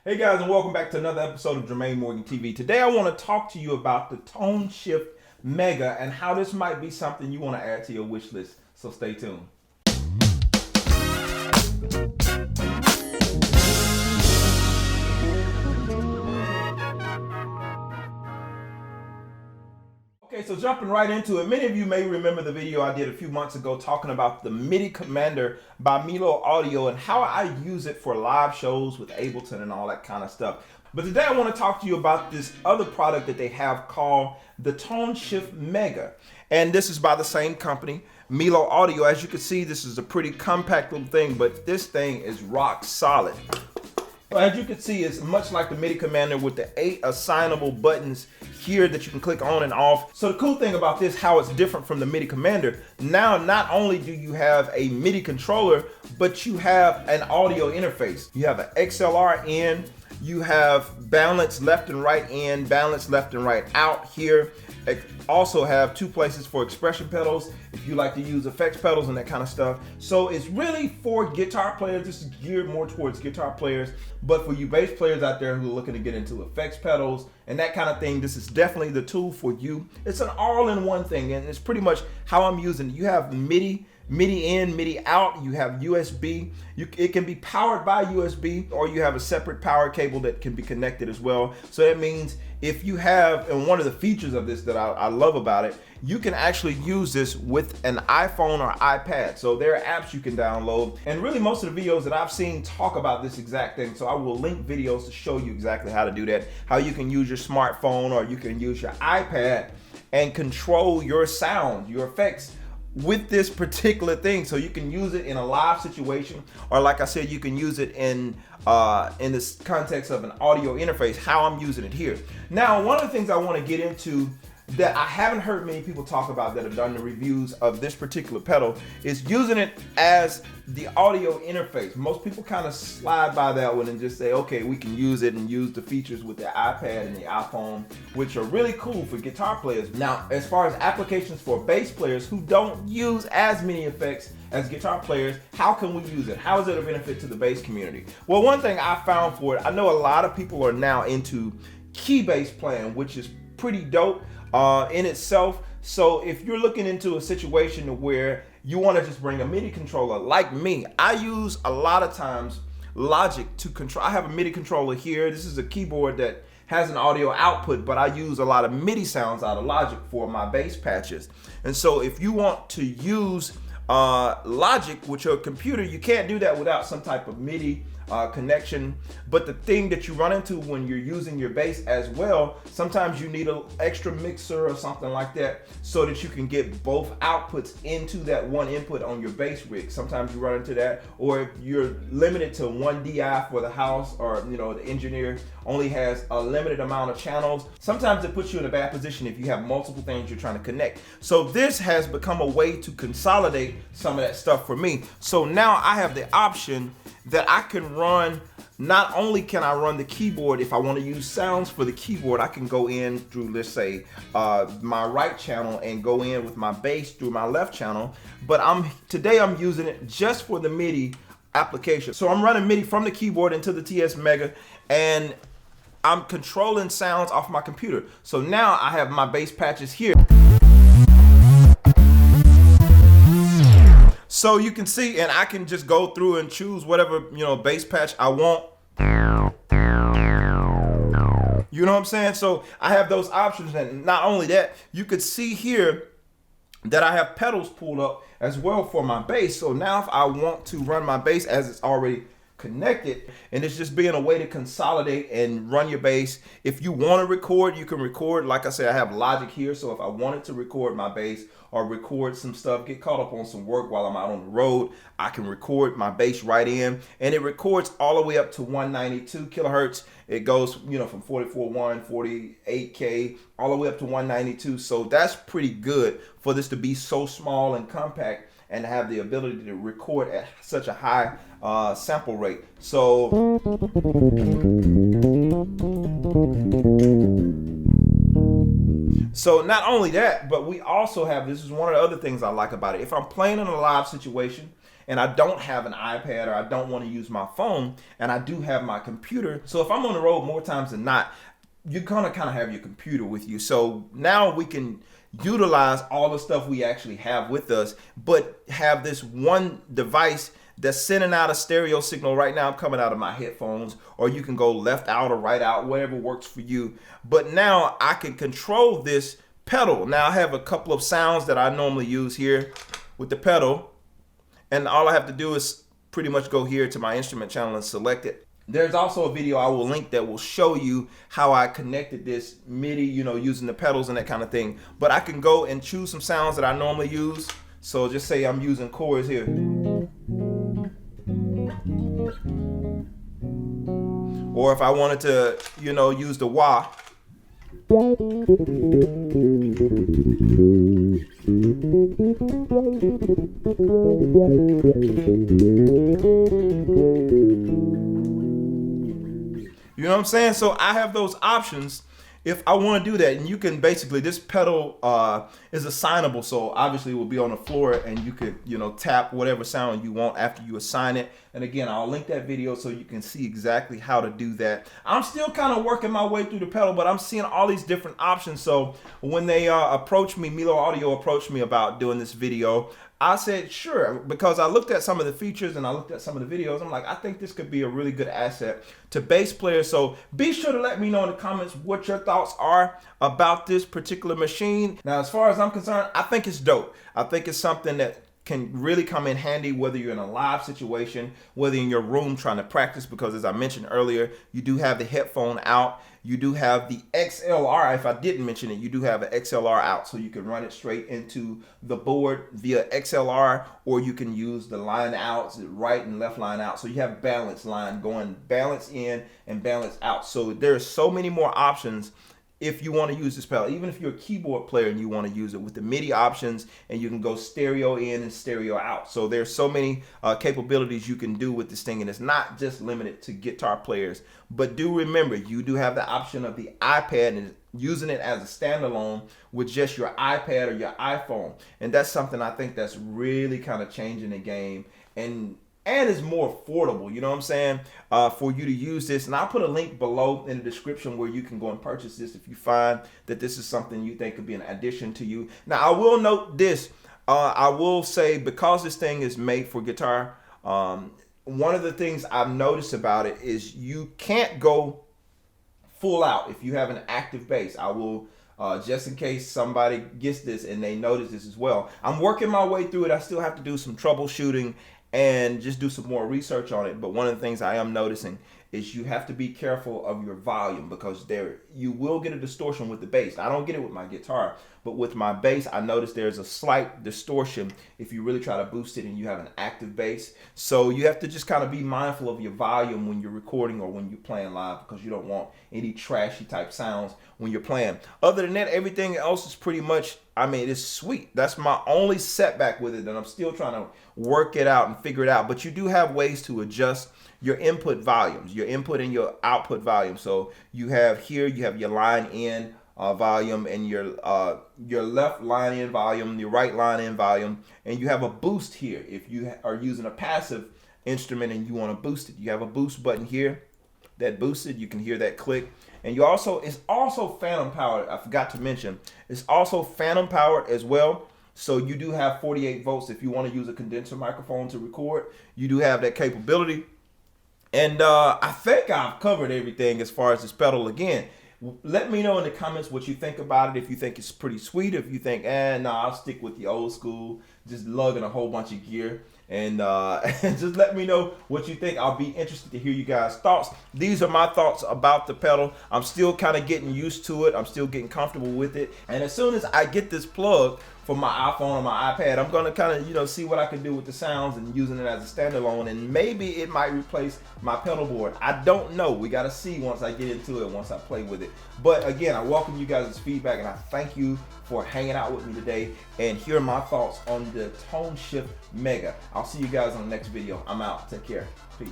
Hey guys, and welcome back to another episode of Jermaine Morgan TV. Today I want to talk to you about the Tone Shift Mega and how this might be something you want to add to your wish list. So stay tuned. Okay, so jumping right into it, many of you may remember the video I did a few months ago talking about the MIDI Commander by Milo Audio and how I use it for live shows with Ableton and all that kind of stuff. But today I want to talk to you about this other product that they have called the Tone Shift Mega. And this is by the same company, Milo Audio. As you can see, this is a pretty compact little thing, but this thing is rock solid. As you can see, it's much like the MIDI Commander with the 8 assignable buttons here that you can click on and off. So the cool thing about this, how it's different from the MIDI Commander, now not only do you have a MIDI controller, but you have an audio interface. You have an XLR in, you have balance left and right in, balance left and right out here. Also have 2 places for expression pedals if you like to use effects pedals and that kind of stuff. So it's really for guitar players. This is geared more towards guitar players, but for you bass players out there who are looking to get into effects pedals and that kind of thing, this is definitely the tool for you. It's an all-in-one thing, and it's pretty much how I'm using it. You have MIDI in, MIDI out, you have USB. It can be powered by USB, or you have a separate power cable that can be connected as well. So that means if you have, and one of the features of this that I love about it, you can actually use this with an iPhone or iPad. So there are apps you can download, and really most of the videos that I've seen talk about this exact thing. So I will link videos to show you exactly how to do that, how you can use your smartphone or you can use your iPad and control your sound, your effects with this particular thing. So you can use it in a live situation, or like I said, you can use it in this context of an audio interface, how I'm using it here. Now, one of the things I want to get into that I haven't heard many people talk about that have done the reviews of this particular pedal is using it as the audio interface. Most people kind of slide by that one and just say, okay, we can use it and use the features with the iPad and the iPhone, which are really cool for guitar players. Now, as far as applications for bass players who don't use as many effects as guitar players, how can we use it? How is it a benefit to the bass community? Well, one thing I found for it, I know a lot of people are now into key bass playing, which is pretty dope in itself. So if you're looking into a situation where you want to just bring a MIDI controller, like me, I use a lot of times Logic to control. I have a MIDI controller here. This is a keyboard that has an audio output, but I use a lot of MIDI sounds out of Logic for my bass patches. And so if you want to use Logic with your computer, you can't do that without some type of MIDI connection. But the thing that you run into when you're using your bass as well, sometimes you need an extra mixer or something like that so that you can get both outputs into that one input on your bass rig. Sometimes you run into that, or if you're limited to one DI for the house, or the engineer only has a limited amount of channels, sometimes it puts you in a bad position if you have multiple things you're trying to connect. So this has become a way to consolidate some of that stuff for me. So now I have the option that I can run. Not only can I run the keyboard, if I want to use sounds for the keyboard, I can go in through, let's say, my right channel and go in with my bass through my left channel. But today I'm using it just for the MIDI application. So I'm running MIDI from the keyboard into the TS Mega, and I'm controlling sounds off my computer. So now I have my bass patches here. So you can see, and I can just go through and choose whatever, bass patch I want. You know what I'm saying? So I have those options, and not only that, you could see here that I have pedals pulled up as well for my bass. So now if I want to run my bass as it's already connected, and it's just being a way to consolidate and run your bass. If you want to record, you can record. Like I said, I have Logic here, so if I wanted to record my bass or record some stuff, get caught up on some work while I'm out on the road, I can record my bass right in, and it records all the way up to 192 kilohertz. It goes, from 44.1, 48K, all the way up to 192. So that's pretty good for this to be so small and compact and have the ability to record at such a high sample rate. So not only that, but we also have, this is one of the other things I like about it. If I'm playing in a live situation and I don't have an iPad or I don't want to use my phone and I do have my computer. So if I'm on the road more times than not, you're gonna kind of have your computer with you. So now we can utilize all the stuff we actually have with us, but have this one device that's sending out a stereo signal. Right now I'm coming out of my headphones, or you can go left out or right out, whatever works for you. But now I can control this pedal. Now I have a couple of sounds that I normally use here with the pedal, and all I have to do is pretty much go here to my instrument channel and select it. There's also a video I will link that will show you how I connected this MIDI, you know, using the pedals and that kind of thing. But I can go and choose some sounds that I normally use. So just say I'm using chords here. Or if I wanted to, you know, use the wah. You know what I'm saying? So I have those options if I want to do that. And you can basically, this pedal is assignable. So obviously it will be on the floor and you could, you know, tap whatever sound you want after you assign it. And again, I'll link that video so you can see exactly how to do that. I'm still kind of working my way through the pedal, but I'm seeing all these different options. So when they approached me, Milo Audio approached me about doing this video, I said, sure, because I looked at some of the features and I looked at some of the videos. I'm like, I think this could be a really good asset to bass players. So be sure to let me know in the comments what your thoughts are about this particular machine. Now, as far as I'm concerned, I think it's dope. I think it's something that can really come in handy, whether you're in a live situation, whether in your room trying to practice, because as I mentioned earlier, you do have the headphone out. You do have the XLR. If I didn't mention it, you do have an XLR out, so you can run it straight into the board via XLR, or you can use the line outs, the right and left line out. So you have balance line going balance in and balance out. So there's so many more options if you want to use this pedal, even if you're a keyboard player and you want to use it with the MIDI options, and you can go stereo in and stereo out. So there's so many capabilities you can do with this thing, and it's not just limited to guitar players. But do remember, you do have the option of the iPad and using it as a standalone with just your iPad or your iPhone. And that's something I think that's really kind of changing the game, and is more affordable, you know what I'm saying, for you to use this. And I'll put a link below in the description where you can go and purchase this if you find that this is something you think could be an addition to you. Now, I will note this. I will say, because this thing is made for guitar, one of the things I've noticed about it is you can't go full out if you have an active bass. I will, just in case somebody gets this and they notice this as well. I'm working my way through it. I still have to do some troubleshooting and just do some more research on it. But one of the things I am noticing is you have to be careful of your volume, because you will get a distortion with the bass. I don't get it with my guitar, but with my bass, I notice there's a slight distortion if you really try to boost it and you have an active bass. So you have to just kind of be mindful of your volume when you're recording or when you're playing live, because you don't want any trashy type sounds when you're playing. Other than that, everything else is pretty much, I mean, it's sweet. That's my only setback with it, and I'm still trying to work it out and figure it out. But you do have ways to adjust your input volumes, your input and your output volume. So you have here, you have your line in volume, and your left line in volume, your right line in volume, and you have a boost here. If you are using a passive instrument and you want to boost it, you have a boost button here that boosts it. You can hear that click. And you also, it's also phantom powered. I forgot to mention, it's also phantom powered as well. So you do have 48 volts if you want to use a condenser microphone to record. You do have that capability. And I think I've covered everything as far as this pedal. Again, let me know in the comments what you think about it. If you think it's pretty sweet, if you think, no, I'll stick with the old school, just lugging a whole bunch of gear. And just let me know what you think. I'll be interested to hear you guys' thoughts. These are my thoughts about the pedal. I'm still kind of getting used to it. I'm still getting comfortable with it. And as soon as I get this plug for my iPhone or my iPad, I'm going to kind of, you know, see what I can do with the sounds and using it as a standalone. And maybe it might replace my pedal board. I don't know. We got to see once I get into it, once I play with it. But again, I welcome you guys' feedback, and I thank you for hanging out with me today and hearing my thoughts on the Tone Shift Mega. I'll see you guys on the next video. I'm out. Take care. Peace.